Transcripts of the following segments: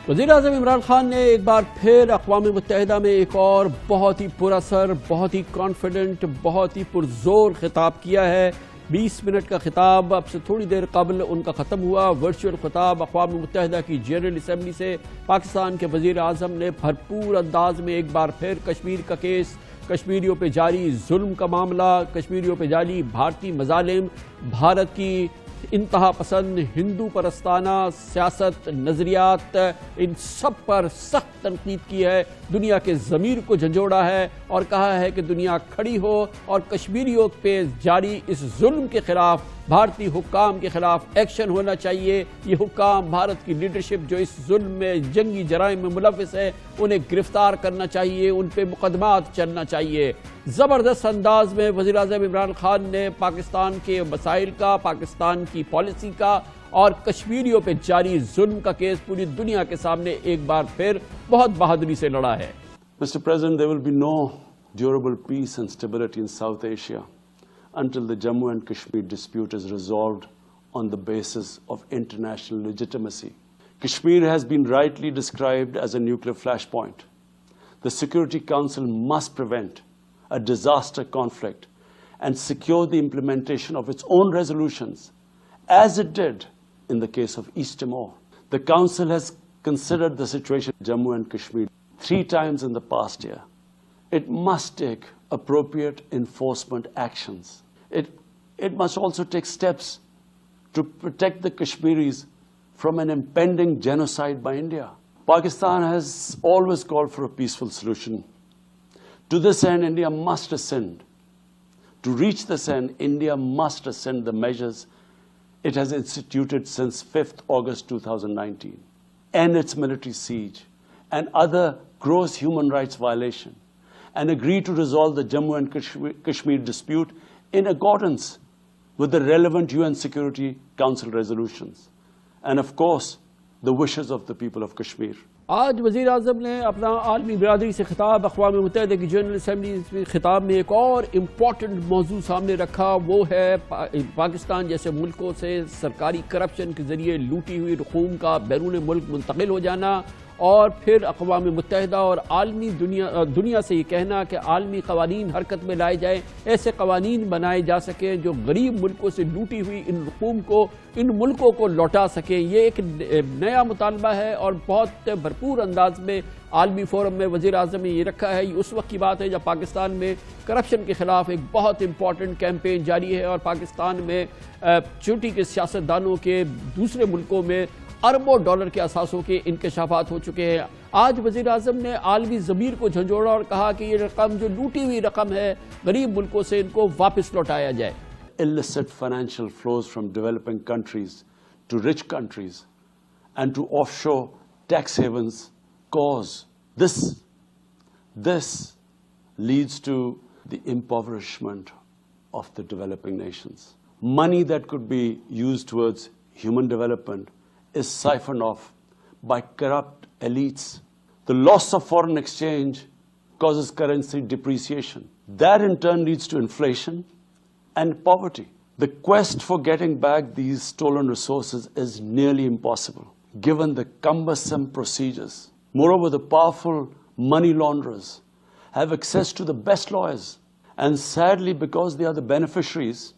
वज़ीर-ए-आज़म इमरान खान ने एक बार फिर अक़वाम मुत्तहिदा में एक और बहुत ही पुरअसर, बहुत ही कॉन्फिडेंट, बहुत ही पुरज़ोर खिताब किया है। 20 मिनट का खिताब अब से थोड़ी देर कबल उनका ख़त्म हुआ। वर्चुअल खिताब अक़वाम मुत्तहिदा की जनरल असम्बली से पाकिस्तान के वज़ीर-ए-आज़म ने भरपूर अंदाज में एक बार फिर कश्मीर का केस, कश्मीरियों पे जारी जुल्म का मामला, कश्मीरियों पे जारी भारतीय मज़ालिम, भारत की इंतहा पसंद हिंदू परस्ताना सियासत, नज़रियात, इन सब पर सख्त तनकीद की है। दुनिया के ज़मीर को झंझोड़ा है और कहा है कि दुनिया खड़ी हो और कश्मीरियों पे जारी इस जुल्म के ख़िलाफ़, भारतीय हुक्काम के ख़िलाफ़ एक्शन होना चाहिए। ये हुक्काम, भारत की लीडरशिप जो इस जुल्म में, जंगी जराइम में मुलव्विस है, उन्हें गिरफ़्तार करना चाहिए, उन पे मुक़दमात चलना चाहिए। ज़बरदस्त अंदाज में वज़ीर-ए-आज़म इमरान खान ने पाकिस्तान के मसाइल का, पाकिस्तान की पॉलिसी का और कश्मीरियों पे जारी जुल्म का केस पूरी दुनिया के सामने एक बार फिर बहुत बहादुरी से लड़ा है। Mr. President, there will be no durable peace and stability in South Asia until the Jammu and Kashmir dispute is resolved on the basis of international legitimacy. Kashmir has been rightly described as a nuclear flashpoint. The Security Council must prevent a disaster conflict and secure the implementation of its own resolutions, as it did in the case of East Timor. The Council has considered the situation in Jammu and Kashmir 3 times in the past year. It must take appropriate enforcement actions. It must also take steps to protect the Kashmiris from an impending genocide by India. Pakistan has always called for a peaceful solution. To this end, India must ascend. To reach this end, India must ascend the measures it has instituted since 5th August 2019, end its military siege and other gross human rights violation, and agree to resolve the Jammu and Kashmir dispute in accordance with the relevant UN Security Council resolutions, and of course, the wishes of the people of Kashmir. आज वज़ीर आज़म ने अपना आलमी बिरादरी से खिताब, अक़वाम मुत्तहिदा की general assembly खिताब में एक और इम्पॉर्टेंट मौजू सामने रखा। वो है पाकिस्तान जैसे मुल्कों से सरकारी करप्शन के ज़रिए लूटी हुई रकूम का बैरून मुल्क मुंतकिल हो जाना, और फिर अक़वाम मुत्तहिदा और आलमी दुनिया से ये कहना कि आलमी क़वानीन हरकत में लाए जाएँ, ऐसे क़वानीन बनाए जा सकें जो गरीब मुल्कों से लूटी हुई इन रकूम को, इन मुल्कों को लौटा सकें। ये एक नया मुतालबा है और बहुत भरपूर अंदाज में आलमी फोरम में वज़ीर आज़म ने ये रखा है। ये उस वक्त की बात है जब पाकिस्तान में करप्शन के ख़िलाफ़ एक बहुत इंपॉर्टेंट कैंपेन जारी है और पाकिस्तान में चोटी के सियासतदानों के दूसरे मुल्कों में अरबों डॉलर के असासों के इंकशाफात हो चुके हैं। आज वज़ीर आज़म ने आलमी ज़मीर को झंझोड़ा और कहा कि ये रकम जो लूटी हुई रकम है गरीब मुल्कों से, इनको वापस लौटाया जाए। Illicit financial flows from developing countries to rich countries and to offshore tax havens cause this leads to the impoverishment of the developing nations. Money that could be used towards human development is siphoned off by corrupt elites. The loss of foreign exchange causes currency depreciation. That in turn leads to inflation and poverty. The quest for getting back these stolen resources is nearly impossible, given the cumbersome procedures. Moreover, the powerful money launderers have access to the best lawyers, and sadly, because they are the beneficiaries,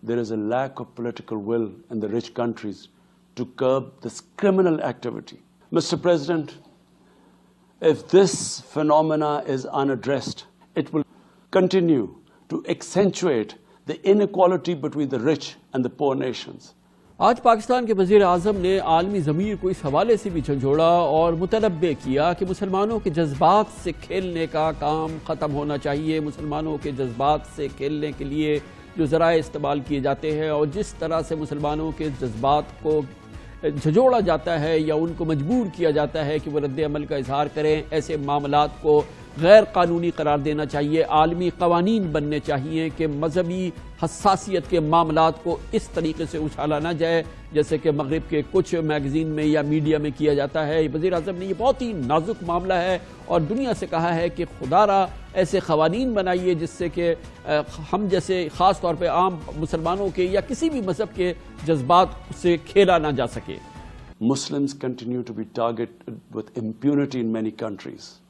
there is a lack of political will in the rich countries to curb this criminal activity. Mr. President, if this phenomena is unaddressed, it will continue to accentuate the inequality between the rich and the poor nations. आज पाकिस्तान के वज़ीर आज़म ने आलमी ज़मीर को इस हवाले से भी झंझोड़ा और मुतनब्बे किया कि मुसलमानों के जज्बात से खेलने का काम ख़त्म होना चाहिए। मुसलमानों के जज्बात से खेलने के लिए जो ज़राए इस्तेमाल किए जाते हैं और जिस तरह से मुसलमानों के जज्बात को झंझोड़ा जाता है या उनको मजबूर किया जाता है कि वो रद्द अमल का इजहार करें, ऐसे मामलात को गैर कानूनी करार देना चाहिए। आलमी क़वानीन बनने चाहिए कि मजहबी हसासियत के मामलात को इस तरीके से उछाला ना जाए जैसे कि मगरिब के कुछ मैगज़ीन में या मीडिया में किया जाता है। वज़ीर आज़म ने ये बहुत ही नाजुक मामला है और दुनिया से कहा है कि खुदारा ऐसे क़वानीन बनाइए जिससे कि हम जैसे ख़ास तौर पे आम मुसलमानों के या किसी भी मज़हब के जज्बात से खेला ना जा सके। Muslims continue to be targeted with impunity in many countries.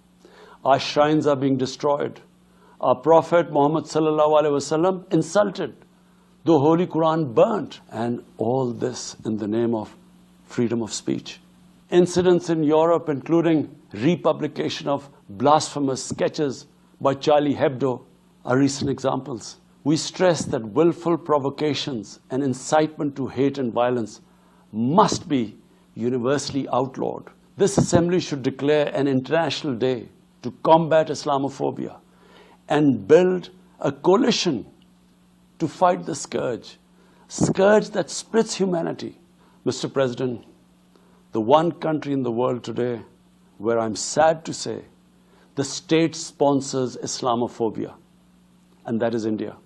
Our shrines are being destroyed. Our Prophet Muhammad sallallahu alaihi wasallam insulted. The Holy Quran burnt. And all this in the name of freedom of speech. Incidents in Europe, including republication of blasphemous sketches by Charlie Hebdo, are recent examples. We stress that willful provocations and incitement to hate and violence must be universally outlawed. This assembly should declare an international day to combat Islamophobia and build a coalition to fight the scourge that splits humanity. Mr. President, the one country in the world today where I'm sad to say the state sponsors Islamophobia, and that is India.